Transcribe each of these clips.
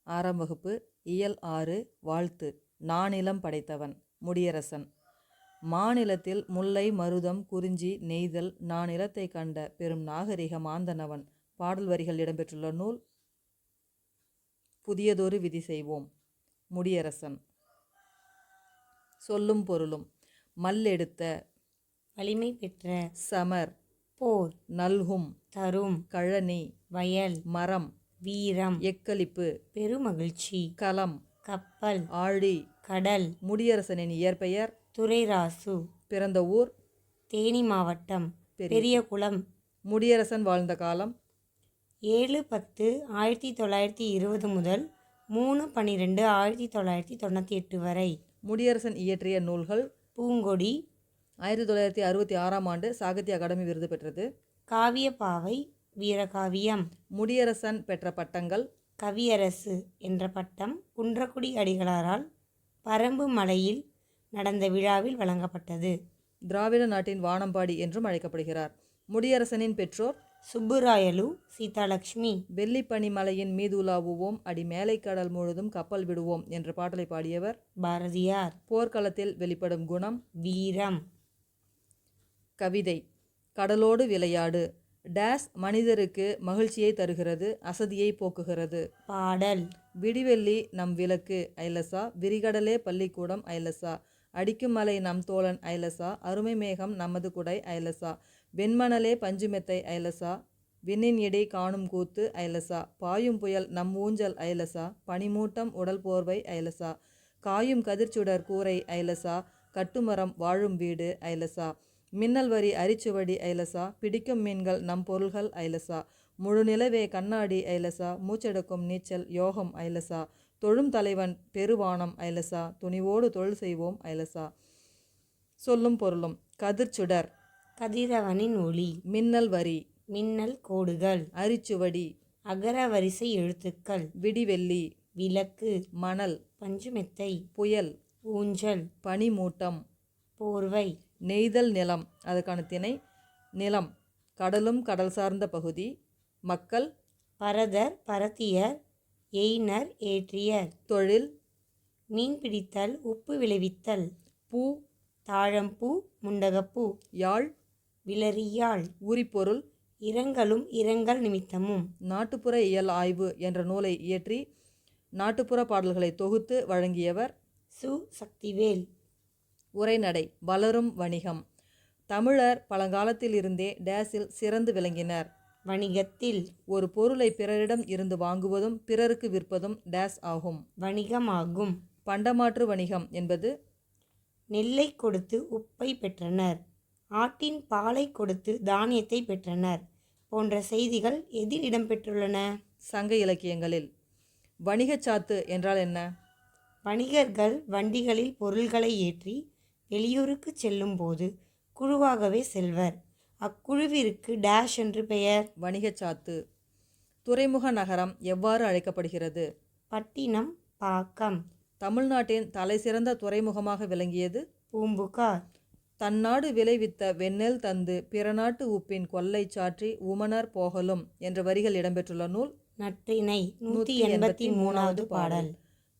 ஆறாம் வகுப்பு இயல் 6 வாழ்த்து. நானிலம் படைத்தவன். முடியரசன். மாநிலத்தில் முல்லை மருதம் குறிஞ்சி நெய்தல் நானிலத்தை கண்ட பெரும் நாகரிக மாந்தனவன். பாடல் வரிகள் இடம்பெற்றுள்ள நூல் புதியதொரு விதி செய்வோம். முடியரசன். சொல்லும் பொருளும். மல்லெடுத்த, வலிமை பெற்ற, சமர், போர், நல்கும், தரும், கழனி, வயல், மரம், வீரம், எக்களிப்பு, பெருமகிழ்ச்சி, களம், கப்பல், ஆழி. கடல். முடியரசனின் இயற்பெயர். துரைராசு. பிறந்த ஊர் தேனி மாவட்டம் பெரியகுளம். முடியரசன் வாழ்ந்த காலம் 7/10/1920 முதல் 3/12/1998 வரை. முடியரசன் இயற்றிய நூல்கள். பூங்கொடி 1966ஆம் ஆண்டு சாகித்ய அகாடமி விருது பெற்றது. காவியப்பாவை, வீரகாவியம். முடியரசன் பெற்ற பட்டங்கள். கவியரசு என்ற பட்டம் குன்றக்குடி அடிகளாரால் பரம்பு மலையில் நடந்த விழாவில் வழங்கப்பட்டது. திராவிட நாட்டின் வானம்பாடி என்றும் அழைக்கப்படுகிறார். முடியரசனின் பெற்றோர். சுப்புராயலு, சீதாலட்சுமி. வெள்ளிப்பனிமலையின் மீது உலாவுவோம், அடி மேலை கடல் முழுதும் கப்பல் விடுவோம் என்ற பாடலை பாடியவர் பாரதியார். போர்க்களத்தில் வெளிப்படும் குணம். வீரம். கவிதை. கடலோடு விளையாடு. டேஸ் மனிதருக்கு மகிழ்ச்சியை தருகிறது, அசதியை போக்குகிறது. பாடல். விடிவெள்ளி நம் விளக்கு ஐலசா, விரிகடலே பள்ளிக்கூடம் ஐலசா, அடிக்கும் மலை நம் தோழன் ஐலசா, அருமை மேகம் நமது குடை ஐலசா, வெண்மணலே பஞ்சுமெத்தை ஐலசா, விண்ணின் எடை காணும் கூத்து ஐலசா, பாயும் புயல் நம் ஊஞ்சல் ஐலசா, பனிமூட்டம் உடல் போர்வை ஐலசா, காயும் கதிர்ச்சுடர் கூரை ஐலசா, கட்டுமரம் வாழும் வீடு ஐலசா, மின்னல் வரி அரிச்சுவடி ஐலசா, பிடிக்கும் மீன்கள் நம் பொருள்கள் ஐலசா, முழு நிலவே கண்ணாடி ஐலசா, மூச்செடுக்கும் நீச்சல் யோகம் ஐலசா, தொழும் தலைவன் பெருவானம் ஐலசா, துணிவோடு தொழில் செய்வோம் ஐலசா. சொல்லும் பொருளும். கதிர்ச்சுடர் கதிரவனின் ஒளி. மின்னல் வரி மின்னல் கோடுகள். அரிச்சுவடி அகர வரிசை எழுத்துக்கள். விடிவெள்ளி விளக்கு. மணல் பஞ்சுமெத்தை. புயல் ஊஞ்சல். பனிமூட்டம் போர்வை. நெய்தல் நிலம் அதற்கான திணை நிலம் கடலும் கடல் சார்ந்த பகுதி. மக்கள் பரதர் பரத்தியர் எயினர் ஏற்றியர். தொழில் மீன் பிடித்தல் உப்பு விளைவித்தல். பூ தாழம்பூ முண்டகப்பூ. யாழ் விளரியாழ். உரிப்பொருள் இரங்கலும் இரங்கல் நிமித்தமும். நாட்டுப்புற இயல் ஆய்வு என்ற நூலை இயற்றி நாட்டுப்புற பாடல்களை தொகுத்து வழங்கியவர் சு. சக்திவேல். உரைநடை. வளரும் வணிகம். தமிழர் பழங்காலத்திலிருந்தே டேஸில் சிறந்து விளங்கினர். வணிகத்தில். ஒரு பொருளை பிறரிடம் இருந்து வாங்குவதும் பிறருக்கு விற்பதும் டேஸ் ஆகும். வணிகமாகும். பண்டமாற்று வணிகம் என்பது நெல்லை கொடுத்து உப்பை பெற்றனர், ஆட்டின் பாலை கொடுத்து தானியத்தை பெற்றனர் போன்ற செய்திகள் எதில் இடம்பெற்றுள்ளன? சங்க இலக்கியங்களில். வணிகச்சாத்து என்றால் என்ன? வணிகர்கள் வண்டிகளில் பொருள்களை ஏற்றி வெளியூருக்கு செல்லும் போது குழுவாகவே செல்வர். அக்குழுவிற்கு டேஷ் என்று பெயர். வணிகச்சாத்து. துறைமுக நகரம் எவ்வாறு அழைக்கப்படுகிறது? பட்டினம், பாக்கம். தமிழ்நாட்டின் தலை சிறந்த துறைமுகமாக விளங்கியது பூம்புகார். தன்னாடு விளைவித்த வெண்ணெல் தந்து பிறநாட்டு உப்பின் கொல்லை சாற்றி உமனர் போகலும் என்ற வரிகள் இடம்பெற்றுள்ள நூல் நற்றிணை 183வது பாடல்.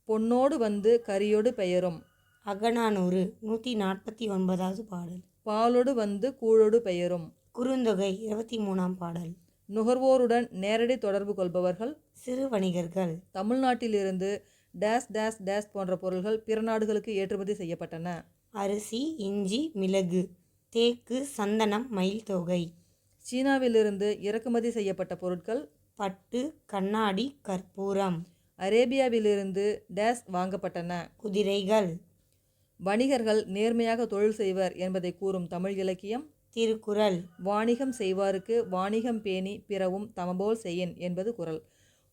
பொன்னோடு வந்து கரியோடு பெயரும். அகநானூறு 149வது பாடல். பாலோடு வந்து கூழோடு பெயரும். குறுந்தொகை 23ஆம் பாடல். நுகர்வோருடன் நேரடி தொடர்பு கொள்பவர்கள் சிறு வணிகர்கள். தமிழ்நாட்டிலிருந்து டேஸ் டேஸ் டேஸ் போன்ற பொருள்கள் பிற நாடுகளுக்கு ஏற்றுமதி செய்யப்பட்டன. அரிசி, இஞ்சி, மிளகு, தேக்கு, சந்தனம், மயில் தொகை. சீனாவிலிருந்து இறக்குமதி செய்யப்பட்ட பொருட்கள் பட்டு, கண்ணாடி, கற்பூரம். அரேபியாவிலிருந்து டேஸ் வாங்கப்பட்டன. குதிரைகள். வணிகர்கள் நேர்மையாக தொழில் செய்வர் என்பதை கூறும் தமிழ் இலக்கியம் திருக்குறள். வாணிகம் செய்வாருக்கு வாணிகம் பேணி பிறவும் தமபோல் செய்யின் என்பது குறள்.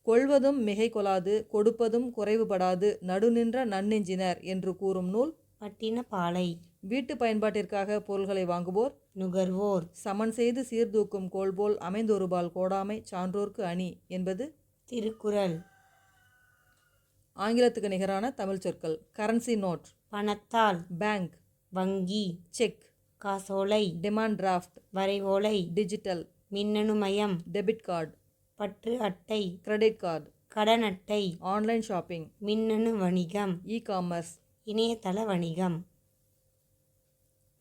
கொள்வதும் மிகை கொளாது, கொடுப்பதும் குறைவுபடாது, நடுநின்ற நன்னெஞ்சினர் என்று கூறும் நூல் பட்டினப்பாலை. வீட்டு பயன்பாட்டிற்காக பொருள்களை வாங்குவோர் நுகர்வோர். சமன் செய்து சீர்தூக்கும் கோள்போல் அமைந்தொருபால் கோடாமை சான்றோர்க்கு அணி என்பது திருக்குறள். ஆங்கிலத்துக்கு நிகரான தமிழ் சொற்கள். கரன்சி நோட் பணத்தால். பேங்க் வங்கி. செக் காசோலை. டிமாண்ட் டிராஃப்ட் வரைவோலை. டிஜிட்டல் மின்னணு மயம். டெபிட் கார்டு பற்று அட்டை. கிரெடிட் கார்டு கடன் அட்டை, ஆன்லைன் ஷாப்பிங், மின்னணு வணிகம், இ-காமர்ஸ். இணையதள வணிகம்.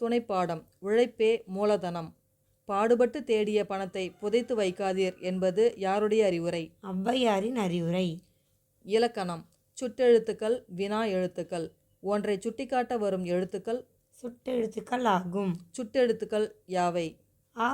துணைப்பாடம் உழைப்பே மூலதனம். பாடுபட்டு தேடிய பணத்தை புதைத்து வைக்காதீர் என்பது யாருடைய அறிவுரை? ஔவையாரின் அறிவுரை. இலக்கணம் சுட்டெழுத்துக்கள், வினா எழுத்துக்கள். ஒன்றை சுட்டிக்காட்ட வரும் எழுத்துக்கள் சுட்டெழுத்துக்கள் ஆகும். சுட்டெழுத்துக்கள் யாவை? அ,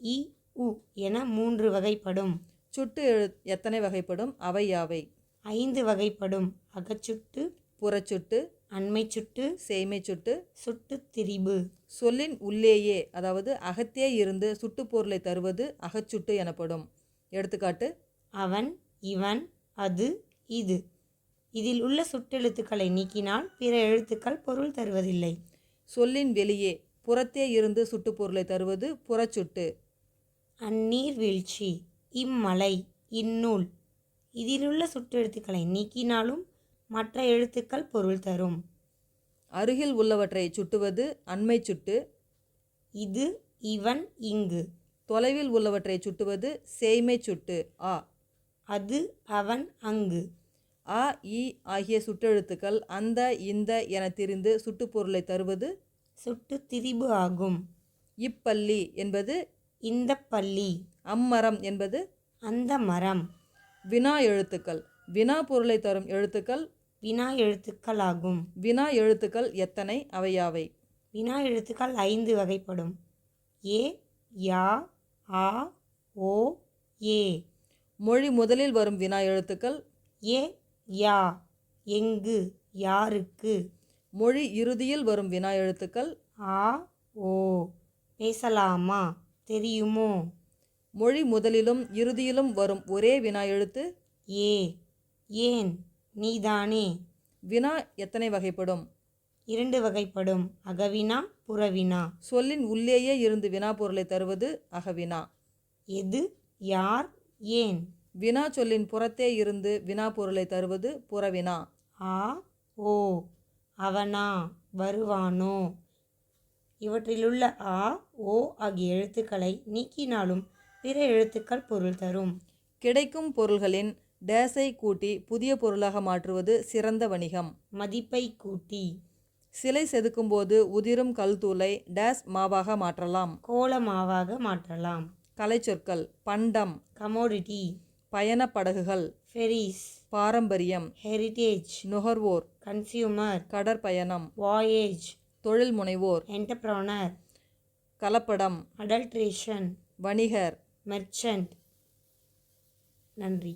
இ, உ என 3 வகைப்படும். சுட்டு எத்தனை வகைப்படும்? அவை யாவை? 5 வகைப்படும். அகச்சுட்டு, புறச்சுட்டு, அண்மை சுட்டு, சேய்மை சுட்டு. சுட்டுத் திரிபு. சொல்லின் உள்ளேயே அதாவது அகத்தே இருந்து சுட்டுப்பொருளை தருவது அகச்சுட்டு எனப்படும். எடுத்துக்காட்டு: அவன், இவன், அது, இது. இதில் உள்ள சுட்டெழுத்துக்களை நீக்கினால் பிற எழுத்துக்கள் பொருள் தருவதில்லை. சொல்லின் வெளியே புறத்தே இருந்து சுட்டுப்பொருளை தருவது புறச்சுட்டு. அந்நீர் வீழ்ச்சி, இம்மலை, இந்நூல். இதிலுள்ள சுட்டெழுத்துக்களை நீக்கினாலும் மற்ற எழுத்துக்கள் பொருள் தரும். அருகில் உள்ளவற்றை சுட்டுவது அண்மை சுட்டு. இது, இவன், இங்கு. தொலைவில் உள்ளவற்றை சுட்டுவது சேய்மை சுட்டு. ஆ. அது, அவன், அங்கு. அ, இ ஆகிய சுட்டெழுத்துக்கள் அந்த, இந்த என திரிந்து சுட்டுப்பொருளை தருவது சுட்டுத் திரிபு ஆகும். இப்பள்ளி என்பது இந்த பள்ளி. அம்மரம் என்பது அந்த மரம். வினா எழுத்துக்கள். வினா பொருளை தரும் எழுத்துக்கள் வினா எழுத்துக்கள் ஆகும். வினா எழுத்துக்கள் எத்தனை? அவை யாவை? வினா எழுத்துக்கள் 5 வகைப்படும். ஏ, யா, ஆ, ஓ, ஏ. மொழி முதலில் வரும் வினா எழுத்துக்கள் ஏ, யா, எங்கு, யாருக்கு. மொழி இறுதியில் வரும் வினா எழுத்துக்கள் ஆ, ஓ. பேசலாமா, தெரியுமோ. மொழி முதலிலும் இறுதியிலும் வரும் ஒரே வினா எழுத்து ஏ, ஏன், நீதானே. வினா எத்தனை வகைப்படும்? 2 வகைப்படும். அகவினா, புறவினா. சொல்லின் உள்ளேயே இருந்து வினா பொருளை தருவது அகவினா. எது, யார், ஏன். வினா சொல்லின் புறத்தே இருந்து வினா பொருளை தருவது புறவினா. ஆ, ஓ. அவனா, வருவானோ. இவற்றிலுள்ள ஆ, ஓ ஆகிய எழுத்துக்களை நீக்கினாலும் பிற எழுத்துக்கள் பொருள் தரும். கிடைக்கும் பொருள்களின் டேஸை கூட்டி புதிய பொருளாக மாற்றுவது சிறந்த வணிகம். மதிப்பை கூட்டி. சிலை செதுக்கும்போது உதிரும் கல்தூளை டேஸ் மாவாக மாற்றலாம். கோல மாவாக மாற்றலாம். கலைச்சொற்கள்: பண்டம், கமோடிட்டி, பயணப் படகுகள், ஃபெரிஸ், பாரம்பரியம், ஹெரிட்டேஜ், நுகர்வோர், கன்சியூமர், கடற்பயணம், வாயேஜ், தொழில் முனைவோர், என்டர்பிரனர், கலப்படம், அடல்ட்ரேஷன், வணிகர். மெர்ச்சன்ட். நன்றி.